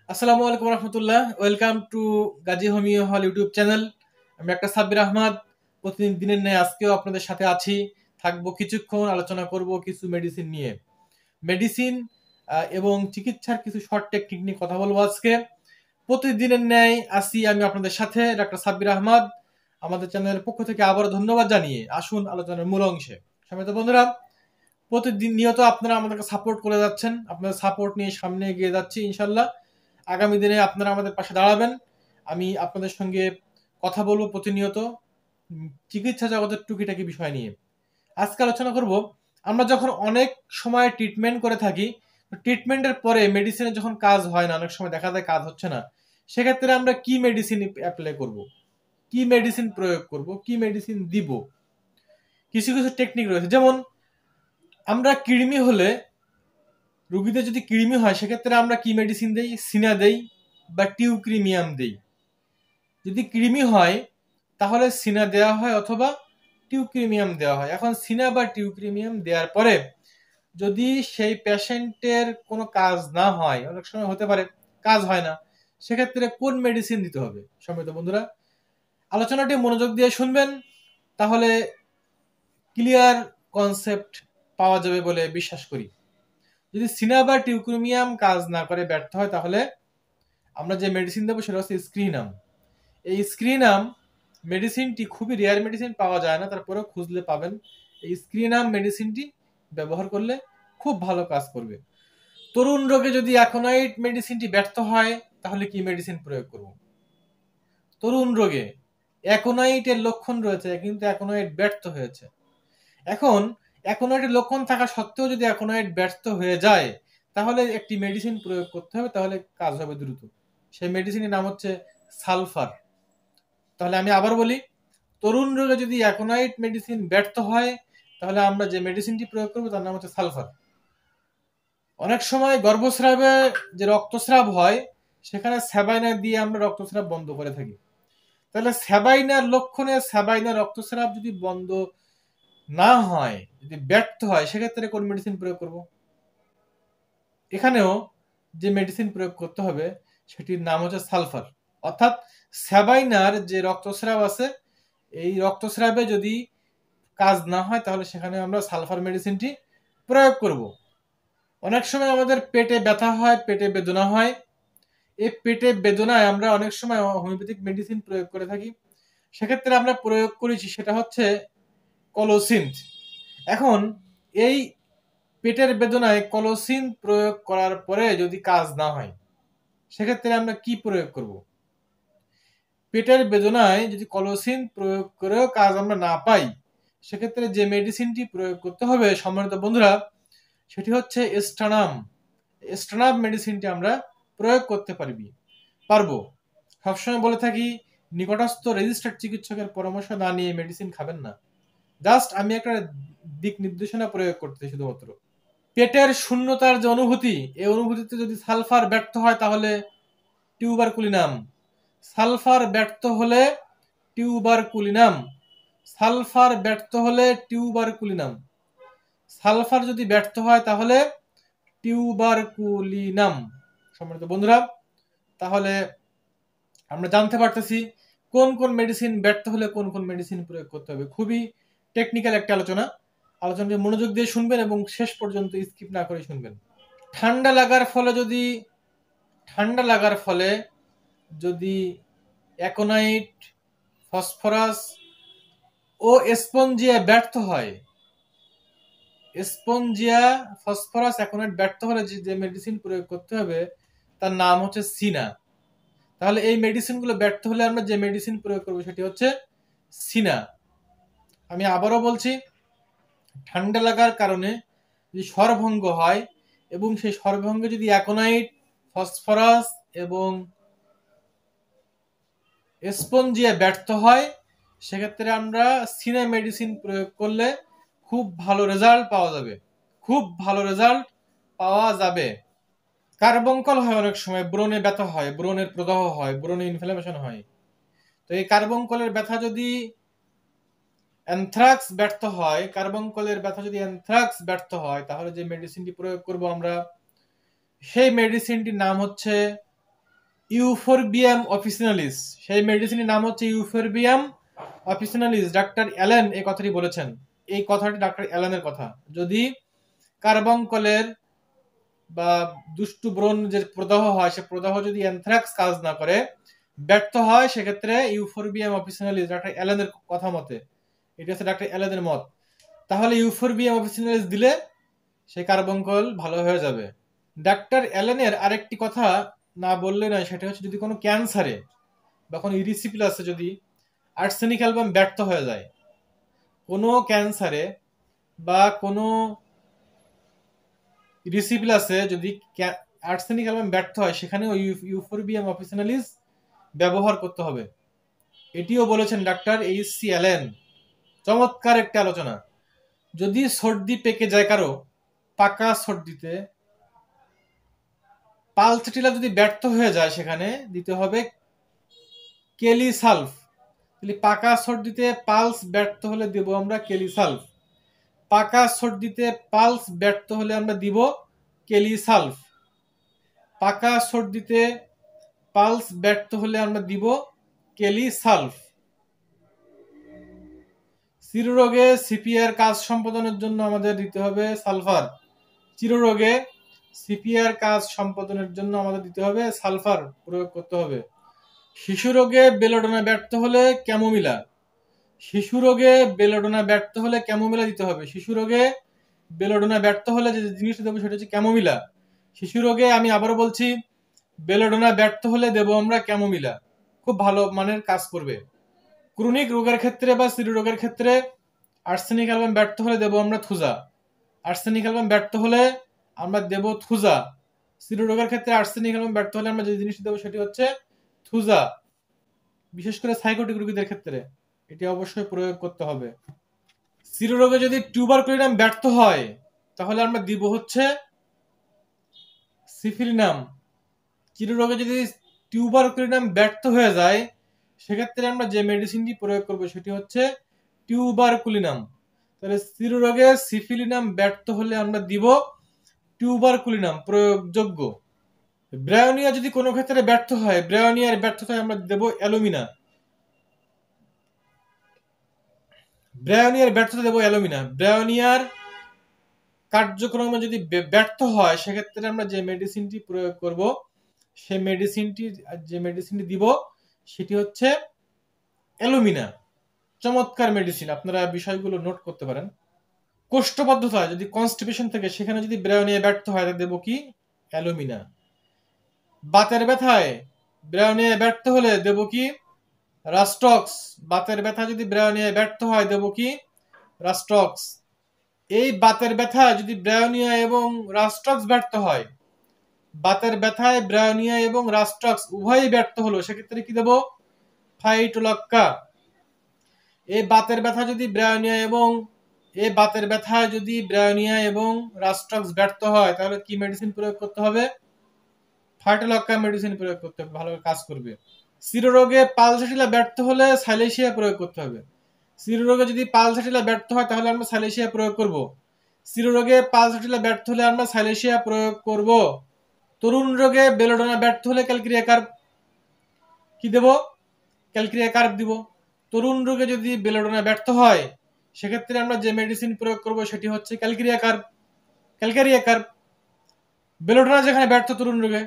আসসালামু আলাইকুম রহমতুল্লাহ। Welcome to Gazi homeo hall YouTube channel. আমি একটা সাব্বির আহমদ। প্রতিদিন দিনের ন্যায় আজকেও আপনাদের সাথে আছি, থাকবো কিছুক্ষণ, আলোচনা করব কিছু মেডিসিন নিয়ে। মেডিসিন এবং চিকিৎসার কিছু শর্ট টেকনিক নিয়ে কথা বলবো আজকে। প্রতিদিনের ন্যায় আসি আমি আপনাদের সাথে, ডাক্তার সাব্বির আহমদ। আমাদের চ্যানেলের পক্ষ থেকে আবারও ধন্যবাদ জানিয়ে আসুন আলোচনার মূল অংশে। সম্মানিত বন্ধুরা, প্রতিদিন নিয়ত আপনারা আমাদেরকে সাপোর্ট করে যাচ্ছেন, আপনাদের সাপোর্ট নিয়ে সামনে এগিয়ে যাচ্ছি ইনশাল্লাহ। আগামী দিনে আপনারা আমাদের পাশে দাঁড়াবেন, আমি আপনাদের সঙ্গে কথা বলবো প্রতিনিয়ত চিকিৎসা জগতের টুকিটাকি বিষয় নিয়ে। আজকে আলোচনা করব, আমরা যখন অনেক সময় ট্রিটমেন্ট করে থাকি, ট্রিটমেন্টের পরে মেডিসিনের যখন কাজ হয় না, অনেক সময় দেখা যায় কাজ হচ্ছে না, সেক্ষেত্রে আমরা কি মেডিসিন অ্যাপ্লাই করব, কি মেডিসিন প্রয়োগ করব, কি মেডিসিন দিব। কিছু কিছু টেকনিক রয়েছে, যেমন আমরা কৃমি হলে, রুগীদের যদি কৃমি হয় সেক্ষেত্রে আমরা কি মেডিসিন দেই? সিনা দেই বা টিউক্রিমিয়াম দেই। যদি কৃমি হয় তাহলে সিনা দেওয়া হয় অথবা টিউক্রিমিয়াম দেওয়া হয়। এখন সিনা বা টিউক্রিমিয়াম দেওয়ার পরে যদি সেই পেশেন্টের কোনো কাজ না হয়, অনেক সময় হতে পারে কাজ হয় না, সেক্ষেত্রে কোন মেডিসিন দিতে হবে? সম্মানিত বন্ধুরা, আলোচনাটি মনোযোগ দিয়ে শুনবেন, তাহলে ক্লিয়ার কনসেপ্ট পাওয়া যাবে বলে বিশ্বাস করি। যদি সিনা বা টিউক্রিমিয়াম কাজ না করে, ব্যর্থ হয়, তাহলে আমরা যে মেডিসিন দেবো সেটা হচ্ছে স্ক্রিনাম। এই স্ক্রিনাম মেডিসিনটি খুবই রেয়ার মেডিসিন, পাওয়া যায় না, তারপরেও খুঁজলে পাবেন। এই স্ক্রিনাম মেডিসিনটি ব্যবহার করলে খুব ভালো কাজ করবে। তরুণ রোগে যদি অ্যাকোনাইট মেডিসিনটি ব্যর্থ হয়, তাহলে কি মেডিসিন প্রয়োগ করব? তরুণ রোগে অ্যাকোনাইটের লক্ষণ রয়েছে কিন্তু অ্যাকোনাইট ব্যর্থ হয়েছে। এখন অ্যাকোনাইটের লক্ষণ থাকা সত্ত্বেও যদি অ্যাকোনাইট ব্যর্থ হয়ে যায়, তাহলে একটি মেডিসিন প্রয়োগ করতে হবে, তাহলে কাজ হবে দ্রুত। সেই মেডিসিনের নাম হচ্ছে সালফার। তাহলে আমি আবার বলি, তরুণ রোগে যদি অ্যাকোনাইট মেডিসিন ব্যর্থ হয়, তাহলে আমরা যে মেডিসিনটি প্রয়োগ করবো তার নাম হচ্ছে সালফার। অনেক সময় গর্ভস্রাবে যে রক্তস্রাব হয়, সেখানে স্যাবাইনার দিয়ে আমরা রক্তস্রাব বন্ধ করে থাকি। তাহলে স্যাবাইনার লক্ষণে স্যাবাইনার রক্তস্রাব যদি বন্ধ না হয়, যদি ব্যর্থ হয়, সেক্ষেত্রে কোন মেডিসিন প্রয়োগ করব? এখানেও যে মেডিসিন প্রয়োগ করতে হবে সেটির নাম হচ্ছে সালফার। অর্থাৎ স্যাবাইনার যে রক্তস্রাব আছে, এই রক্তস্রাবে যদি কাজ না হয়, তাহলে সেখানে আমরা সালফার মেডিসিনটি প্রয়োগ করব। অনেক সময় আমাদের পেটে ব্যথা হয়, পেটে বেদনা হয়। এই পেটে বেদনায় আমরা অনেক সময় হোমিওপ্যাথিক মেডিসিন প্রয়োগ করে থাকি। সেক্ষেত্রে আমরা প্রয়োগ করেছি সেটা হচ্ছে কলোসিন্থ। এখন এই পেটের বেদনায় কলোসিন প্রয়োগ করার পরে যদি কাজ না হয়, সেক্ষেত্রে আমরা কি প্রয়োগ করব? পেটের বেদনায় যদি কলোসিন প্রয়োগ করেও কাজ আমরা না পাই, সেক্ষেত্রে যে মেডিসিনটি প্রয়োগ করতে হবে সম্মানিত বন্ধুরা, সেটি হচ্ছে স্টানাম। স্টানাম মেডিসিনটি আমরা প্রয়োগ করতে পারবো। সবসময় বলে থাকি, নিকটস্থ রেজিস্টার্ড চিকিৎসকের পরামর্শ না নিয়ে মেডিসিন খাবেন না। জাস্ট আমি একটা দিক নির্দেশনা প্রয়োগ করতে শুধুমাত্র। পেটের শূন্যতার যে অনুভূতি, এই অনুভূতিতে যদি সালফার ব্যর্থ হয়, তাহলে টিউবারকুলিনাম। সালফার ব্যর্থ হলে টিউবারকুলিনাম। সালফার ব্যর্থ হলে টিউবারকুলিনাম। সালফার যদি ব্যর্থ হয়, তাহলে টিউবারকুলিনাম। সম্মানিত বন্ধুরা, তাহলে আমরা জানতে পারতেছি কোন কোন মেডিসিন ব্যর্থ হলে কোন কোন মেডিসিন প্রয়োগ করতে হবে। খুবই টেকনিক্যাল একটা আলোচনাটি মনোযোগ দিয়ে শুনবেন এবং শেষ পর্যন্ত স্কিপ না করে শুনবেন। ঠান্ডা লাগার ফলে যদি অ্যাকোনাইট, ফসফরাস ও স্পঞ্জিয়া ব্যর্থ হয়, স্পঞ্জিয়া, ফসফরাস, অ্যাকোনাইট ব্যর্থ হলে যে মেডিসিন প্রয়োগ করতে হবে তার নাম হচ্ছে সিনা। তাহলে এই মেডিসিনগুলো ব্যর্থ হলে আমরা যে মেডিসিন প্রয়োগ করবো সেটি হচ্ছে সিনা। আমি আবারও বলছি, ঠান্ডা লাগার কারণে যদি স্বরভঙ্গ হয় এবং সেই স্বরভঙ্গে যদি অ্যাকোনাইট, ফসফরাস এবং স্পঞ্জিয়া ব্যর্থ হয়, সেক্ষেত্রে আমরা সিনা মেডিসিন প্রয়োগ করলে খুব ভালো রেজাল্ট পাওয়া যাবে। কার্বঙ্কল হয়, অনেক সময় ব্রণে ব্যথা হয়, ব্রণের প্রদাহ হয়, ব্রণে ইনফ্লামেশন হয়। তো এই কার্বঙ্কলের ব্যথা যদি অ্যানথ্রাক্স ব্যর্থ হয়, তাহলে যে মেডিসিনটি প্রয়োগ করব আমরা, সেই মেডিসিনটির নাম হচ্ছে ইউফোরবিয়াম অফিসিনালিস, সেই মেডিসিনের নাম হচ্ছে ইউফোরবিয়াম অফিসিনালিস। ডাক্তার অ্যালেন এই কথাটি বলেছেন। এই কথাটি ডাক্তার অ্যালেনের কথা। যদি কার্বঙ্কলের বা দুষ্টু ব্রণ যে প্রদাহ হয়, সে প্রদাহ যদি অ্যানথ্রাক্স কাজ না করে, ব্যর্থ হয়, সেক্ষেত্রে ইউফোরবিয়াম অফিসিনালিস ডাক্তার অ্যালেনের কথা মতে, এটা হচ্ছে ডাক্তার অ্যালেনের মত, তাহলে ইউফোরবিয়াম অফিসিনালিস দিলে সেই কার্বঙ্কল ভালো হয়ে যাবে। ডাক্তার অ্যালেনের আরেকটি কথা না বললে নয়, সেটা হচ্ছে যদি কোনো ক্যান্সারে বা কোনো ইরিসিপিলাসে যদি আর্সেনিক অ্যালবাম ব্যর্থ হয়ে যায়, কোনো ক্যান্সারে বা কোনো ইরিসিপিলাসে যদি আর্সেনিক অ্যালবাম ব্যর্থ হয়, সেখানে ওই ইউফোরবিয়াম অফিসিনালিস ব্যবহার করতে হবে। এটিও বলেছেন ডাক্তার এইচ.সি. অ্যালেন। চমৎকার একটা আলোচনা। যদি সর্দি পেকে যায় কারো, পাকা সর্দিতে পালসেটিলা যদি ব্যর্থ হয়ে যায়, সেখানে দিতে হবে কেলিসালফ। পাকা সর্দিতে পালস ব্যর্থ হলে দেব আমরা কেলিসালফ। পাকা সর্দিতে পালস ব্যর্থ হলে আমরা দিব কেলিসালফ। পাকা সর্দিতে পালস ব্যর্থ হলে আমরা দিব কেলিসালফ। চিররোগে সিপিআর কাজ সম্পাদনের জন্য আমাদের দিতে হবে সালফার। চিররোগে সিপিআর কাজ সম্পাদনের জন্য আমাদের দিতে হবে সালফার প্রয়োগ করতে হবে। শিশু রোগে বেলোডোনা ব্যর্থ হলে ক্যামোমিলা। শিশু রোগে বেলোডোনা ব্যর্থ হলে ক্যামোমিলা দিতে হবে। শিশু রোগে বেলোডোনা ব্যর্থ হলে যে জিনিসটা দেবো সেটা হচ্ছে ক্যামোমিলা। শিশু রোগে আমি আবারও বলছি, বেলোডোনা ব্যর্থ হলে দেবো আমরা ক্যামোমিলা, খুব ভালো মানের কাজ করবে। ক্রনিক রোগের ক্ষেত্রে বা স্ত্রী রোগের ক্ষেত্রে আর্সেনিক অ্যালবাম ব্যর্থ হলে দেবো আমরা থুজা। আর্সেনিক অ্যালবাম ব্যর্থ হলে আমরা দেবো থুজা। স্ত্রী রোগের ক্ষেত্রে আর্সেনিক অ্যালবাম ব্যর্থ হলে আমরা যে জিনিসটা দেবো সেটি হচ্ছে থুজা। বিশেষ করে সাইকোটিক রোগীদের ক্ষেত্রে এটি অবশ্যই প্রয়োগ করতে হবে। শিরোরোগে যদি টিউবারকুলিনাম ব্যর্থ হয়, তাহলে আমরা দিব হচ্ছে সিফিলিনাম। চিররোগে যদি টিউবারকুলিনাম ব্যর্থ হয়ে যায়, সেক্ষেত্রে আমরা যে মেডিসিনটি প্রয়োগ করব সেটি হচ্ছে টিউবারকুলিনাম। তাহলে চিররোগে সিফিলিনাম ব্যর্থ হলে আমরা দিব টিউবারকুলিনাম প্রয়োগযোগ্য। ব্রায়োনিয়া যদি কোনো ক্ষেত্রে ব্যর্থ হয়, ব্রায়োনিয়ার ব্যর্থতায় আমরা দেব অ্যালুমিনা। ব্রায়োনিয়ার ব্যর্থতা দেব অ্যালুমিনা। ব্রায়োনিয়ার কার্যক্রমে যদি ব্যর্থ হয়, সেক্ষেত্রে আমরা যে মেডিসিনটি প্রয়োগ করব, সেই মেডিসিনটি দিব সেটি হচ্ছে অ্যালুমিনা। চমৎকার মেডিসিন, আপনারা বিষয়গুলো নোট করতে পারেন। কোষ্ঠবদ্ধতা যদি কনস্টিপেশন থেকে, সেখানে যদি ব্রায়োনিয়া ব্যর্থ হয়, দেব কি অ্যালুমিনা। বাতের ব্যথায় ব্রায়োনিয়া ব্যর্থ হলে দেব কি রাস্টক্স। বাতের ব্যথা যদি ব্রায়োনিয়া ব্যর্থ হয়, দেব কি রাস্টক্স। এই বাতের ব্যথা যদি ব্রায়োনিয়া এবং রাস্টক্স ব্যর্থ হয়, বাতের ব্যথায় ব্রায়োনিয়া এবং রাস্টক্স উভয়ই ব্যর্থ হলো, সেক্ষেত্রে কি দেব ফাইটোলক্কা। এই বাতের ব্যথা যদি ব্রায়োনিয়া এবং বাতের ব্যথায় যদি ব্রায়োনিয়া এবং রাস্টক্স ব্যর্থ হয়, তাহলে কি মেডিসিন প্রয়োগ করতে হবে? ফাইটোলক্কা মেডিসিন প্রয়োগ করতে হবে, ভালো কাজ করবে। শিরোরোগে পালসেটিলা ব্যর্থ হলে সাইলেশিয়া প্রয়োগ করতে হবে। শিরোরোগে যদি পালসেটিলা ব্যর্থ হয়, তাহলে আমরা সাইলেশিয়া প্রয়োগ করব। শিরোরোগে পালসেটিলা ব্যর্থ হলে আমরা সাইলেশিয়া প্রয়োগ করব। তরুণ রোগে বেলোডোনা ব্যর্থ হলে ক্যালক্রিয়া কার্ব কি দেব? ক্যালক্রিয়া কার্ব দিব। তরুণ রোগে যদি বেলোডোনা ব্যর্থ হয়, সেক্ষেত্রে আমরা যে মেডিসিন প্রয়োগ করব সেটি হচ্ছে ক্যালক্রিয়া কার্ব। ক্যালক্রিয়া কার্ব। বেলোডোনা যেখানে ব্যর্থ তরুণ রোগে,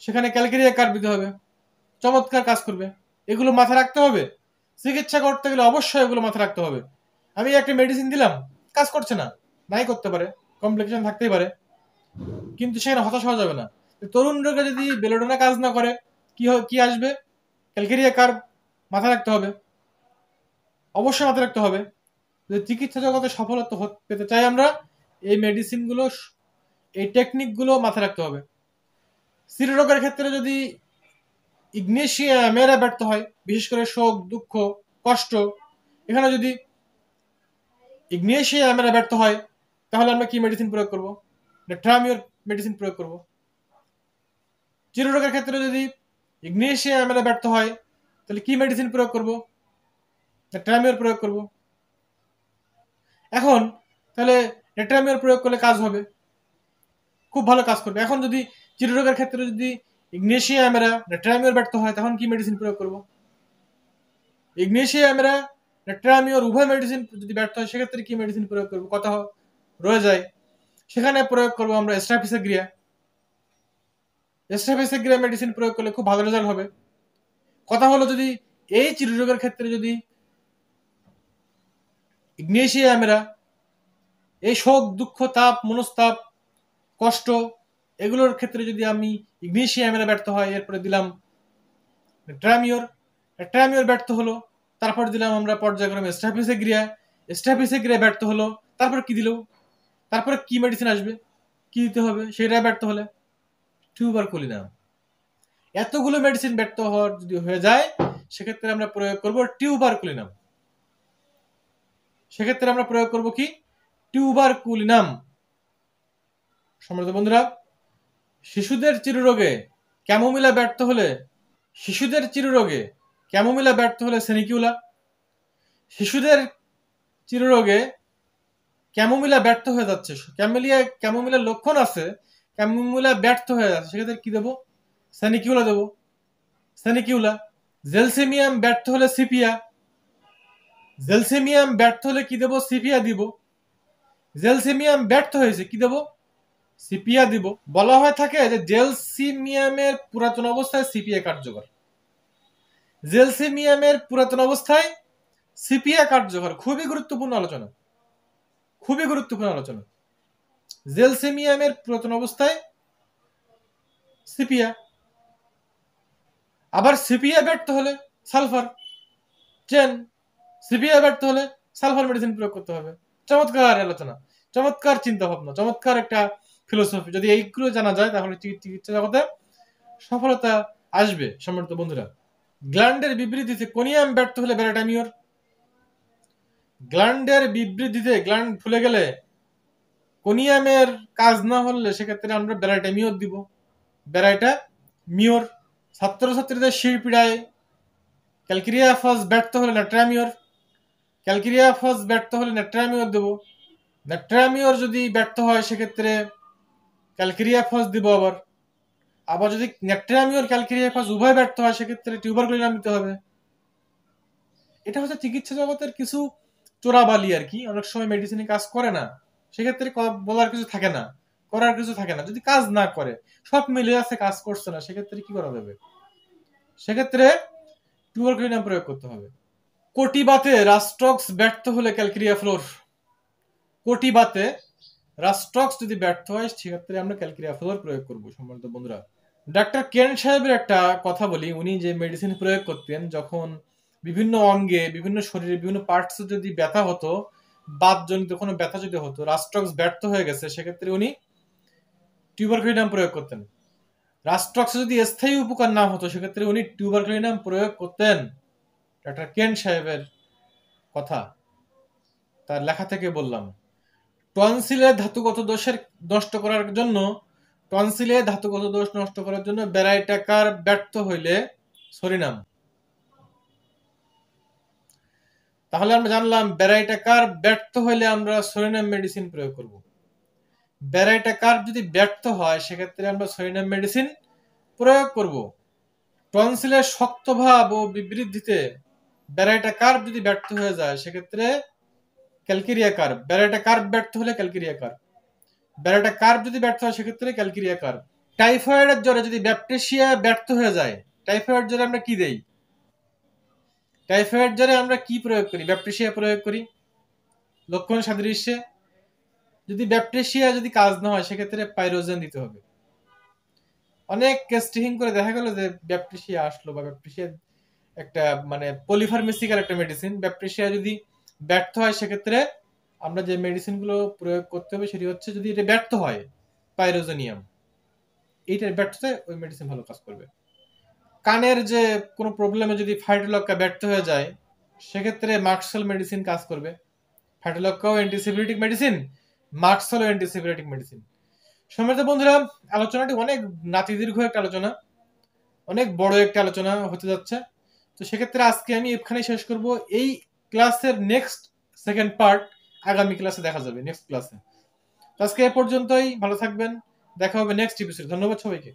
সেখানে ক্যালক্রিয়া কার্ব দিতে হবে, চমৎকার কাজ করবে। এগুলো মাথায় রাখতে হবে। চিকিৎসা করতে গেলে অবশ্যই এগুলো মাথায় রাখতে হবে। আমি একটা মেডিসিন দিলাম, কাজ করছে না, নাই করতে পারে, কমপ্লিকেশন থাকতেই পারে, কিন্তু সেখানে হতাশ হওয়া যাবে না। তরুণ রোগে যদি বেলোডোনা কাজ না করে, কি আসবে? Calcarea carb. মাথায় রাখতে হবে, অবশ্যই মাথায় রাখতে হবে। যদি চিকিৎসা জগতে সফলতা পেতে চাই আমরা, এই মেডিসিনগুলো, এই টেকনিকগুলো মাথায় রাখতে হবে। স্ত্রীরোগের ক্ষেত্রে যদি ইগনেশিয়া মেয়েরা ব্যর্থ হয়, বিশেষ করে শোক, দুঃখ, কষ্ট, এখানে যদি ইগনেশিয়া মেয়েরা ব্যর্থ হয়, তাহলে আমরা কি মেডিসিন প্রয়োগ করব? ট্রামিওর মেডিসিন প্রয়োগ করব। চিররোগের ক্ষেত্রে যদি ইগনেশিয়া মেয়েরা ব্যর্থ হয়, তাহলে কি মেডিসিন প্রয়োগ করব? ট্রামিওর প্রয়োগ করব। এখন তাহলে ট্রামিওর প্রয়োগ করলে কাজ হবে, খুব ভালো কাজ করবে। এখন যদি চিররোগের ক্ষেত্রে যদি ইগনেশিয়া অ্যামেরা ট্রামিওর ব্যর্থ হয়, তখন কি মেডিসিন প্রয়োগ করব? ইগনেশিয়া অ্যামেরা ট্রামিওর উভয় মেডিসিন যদি ব্যর্থ হয়, সেক্ষেত্রে কি মেডিসিন প্রয়োগ করব? কথা রয়ে যায়। সেখানে প্রয়োগ করব আমরা স্ট্রাপিসেগ্রিয়া। স্ট্রাপিসেগ্রিয়া মেডিসিন প্রয়োগ করলে খুব ভালো রেজাল্ট হবে। কথা হলো, যদি এই চিররোগের ক্ষেত্রে যদি ইগনেশিয়া অ্যামেরা, এই শোক, দুঃখ, তাপ, মনস্তাপ, কষ্ট, এগুলোর ক্ষেত্রে যদি আমি ইগনেশিয়া অ্যামেরা ব্যর্থ হয়, এরপরে দিলাম ট্রামিওর। ট্রামিওর ব্যর্থ হলো, তারপর দিলাম আমরা পর্যায়ক্রমে স্ট্রাপিসেগ্রিয়া ব্যর্থ হলো, তারপর কি দিল? তারপরে কি মেডিসিন আসবে, কি দিতে হবে সেটা ব্যর্থ হলে? টিউবারকুলিনাম। এতগুলো মেডিসিন ব্যর্থ হওয়ার যদি হয়ে যায়, সেক্ষেত্রে আমরা প্রয়োগ করব টিউবারকুলিনাম। সেক্ষেত্রে আমরা প্রয়োগ করব কি? টিউবারকুলিনাম। সম্মানিত বন্ধুরা, শিশুদের চিররোগে ক্যামোমিলা ব্যর্থ হলে সেনিকিউলা। শিশুদের চিররোগে ক্যামোমিলা ব্যর্থ হয়ে যাচ্ছে, ক্যামোমিলার লক্ষণ আছে, ক্যামোমিলা ব্যর্থ হয়ে যাচ্ছে, সেক্ষেত্রে কি দেবো? সেনিকিউলা দেবো। সেনিকিউলা। জেলসেমিয়াম ব্যর্থ হলে সিপিয়া। জেলসেমিয়াম ব্যর্থ হলে কি দেবো? সিপিয়া দিব। জেলসেমিয়াম ব্যর্থ হয়েছে, কি দেবো? সিপিয়া দিব। বলা হয়ে থাকে যে জেলসিমিয়ামের পুরাতন অবস্থায় সিপিয়া কার্যকর। জেলসিমিয়ামের পুরাতন অবস্থায় সিপিয়া কার্যকর। খুবই গুরুত্বপূর্ণ আলোচনা, খুবই গুরুত্বপূর্ণ আলোচনা। জেলসিমিয়ামের পুরাতন অবস্থায় সিপিয়া। আবার সিপিয়া ব্যর্থ হলে সালফার চেন। সিপিয়া ব্যর্থ হলে সালফার মেডিসিন প্রয়োগ করতে হবে। চমৎকার আলোচনা, চমৎকার চিন্তা ভাবনা, চমৎকার একটা ফিলোসফি। যদি এইগুলো জানা যায়, তাহলে চিকিৎসা জগতে সফলতা আসবে। সম্মানিত বন্ধুরা, গ্ল্যান্ডের বিবৃতিতে কোনিয়াম ব্যর্থ হলে ব্যারাটামিওর। গ্ল্যান্ডের বিবৃতিতে গ্ল্যান্ড ফুলে গেলে, কোনিয়ামের কাজ না হলে, সেক্ষেত্রে আমরা ব্যারাটামিওর দিব। ব্যারাটামিওর। ছাত্রছাত্রীদের শিরপীড়ায় ক্যালকেরিয়া ফস ব্যর্থ হলে ন্যাট্রামিওর। ক্যালকেরিয়া ফস ব্যর্থ হলে ন্যাট্রামিওর দেব। ন্যাট্রামিওর যদি ব্যর্থ হয়, সেক্ষেত্রে ক্যালকেরিয়া ফস দিব। আবার যদি ন্যাট্রামিওর ক্যালকেরিয়া ফস উভয় ব্যর্থ হয়, সেক্ষেত্রে টিউবারকুলিনাম দিতে হবে। এটা হচ্ছে চিকিৎসা জগতের কিছু চোরাবালি আর কি। অনেক সময় মেডিসিনে কাজ করে না, সেক্ষেত্রে বলার কিছু থাকে না, করার কিছু থাকে না। যদি কাজ না করে, সব মিলে আছে, কাজ করছে না, সেক্ষেত্রে কি করা যাবে? সেক্ষেত্রে টিউবারকুলিনাম প্রয়োগ করতে হবে। কোটিবাতে রাস্টক্স ব্যর্থ হলে ক্যালকেরিয়া ফ্লোর। কোটিবাতে রাস্টক্স যদি ব্যর্থ হয়, সেক্ষেত্রে আমরা ক্যালকেরিয়া ফ্লোর প্রয়োগ করবো। সম্মানিত বন্ধুরা, ডাক্তার কেন সাহেবের একটা কথা বলি। উনি যে মেডিসিন প্রয়োগ করতেন, যখন বিভিন্ন অঙ্গে, বিভিন্ন শরীরে, বিভিন্ন পার্টসে যদি ব্যথা হতো, বাতজনিত কোনো ব্যথা যদি হতো, রাস্টক্স ব্যর্থ হয়ে গেছে, সেক্ষেত্রে উনি টিউবারকুলিনাম প্রয়োগ করতেন। রাস্টক্স যদি স্থায়ী উপকার না হতো, সেক্ষেত্রে উনি টিউবারকুলিনাম প্রয়োগ করতেন। ডাক্তার কেন সাহেবের কথা, তার লেখা থেকে বললাম। টনসিলের ধাতুগত দোষের নষ্ট করার জন্য, টনসিলে ধাতুগত দোষ নষ্ট করার জন্য ব্যারাইটাকার ব্যর্থ হইলে সরিনাম। তাহলে আমরা জানলাম ব্যারাইটাকার ব্যর্থ হইলে আমরা সরিনাম মেডিসিন প্রয়োগ করব। ব্যারাইটাকার যদি ব্যর্থ হয়, সেক্ষেত্রে আমরা সরিনাম মেডিসিন প্রয়োগ করব। টনসিলের শক্তভাব ও বিবৃদ্ধিতে ব্যারাইটাকার যদি ব্যর্থ হয়ে যায়, সেক্ষেত্রে ক্যালকেরিয়া কার্ব। ব্যারাইটাকার ব্যর্থ হলে ক্যালকেরিয়া কার্ব। ব্যারাইটাকার যদি ব্যর্থ হয়, সেক্ষেত্রে ক্যালকেরিয়া কার্ব। টাইফয়েডের জ্বরে যদি ব্যাপটেশিয়া ব্যর্থ হয়ে যায়, টাইফয়েড জ্বরে আমরা কি দেই? টাইফয়েড জ্বরে আমরা কি প্রয়োগ করি? ব্যাপটেশিয়া প্রয়োগ করি লক্ষণ সাদৃশ্যে। যদি ব্যাপটেশিয়া যদি কাজ না হয়, সেক্ষেত্রে পাইরোজেন দিতে হবে। অনেক টেস্টিং করে দেখা গেল যে ব্যাপটেশিয়া আসলো, বা ব্যাপটেশিয়া একটা মানে পলিফার্মেসিক্যাল একটা মেডিসিন। ব্যাপটেশিয়া যদি ব্যর্থ হয়, সেক্ষেত্রে আমরা যে মেডিসিন গুলো প্রয়োগ করতে হবে, সেটি হচ্ছে, যদি এটা ব্যর্থ হয়, পাইরোজেনিয়াম। এইটার ব্যর্থতায় ওই মেডিসিন ভালো কাজ করবে। কানের যে কোনো প্রবলেমে যদি ফাইটোলক্কা ব্যর্থ হয়ে যায়, সেক্ষেত্রে মার্কসেল মেডিসিন কাজ করবে। ফাইটোলক্কাও অ্যান্টিসেপ্টিক মেডিসিন, মার্কসেলও অ্যান্টিসেপ্টিক মেডিসিন। সম্মানিত বন্ধুরা, আলোচনাটি অনেক নাতিদীর্ঘ একটা আলোচনা, অনেক বড় একটা আলোচনা হতে যাচ্ছে। তো সেক্ষেত্রে আজকে আমি এখানে শেষ করব। এই ক্লাসের নেক্সট সেকেন্ড পার্ট আগামী ক্লাসে দেখা যাবে, নেক্সট ক্লাসে। আজকে এ পর্যন্তই। ভালো থাকবেন, দেখা হবে নেক্সট এপিসোড। ধন্যবাদ সবাইকে।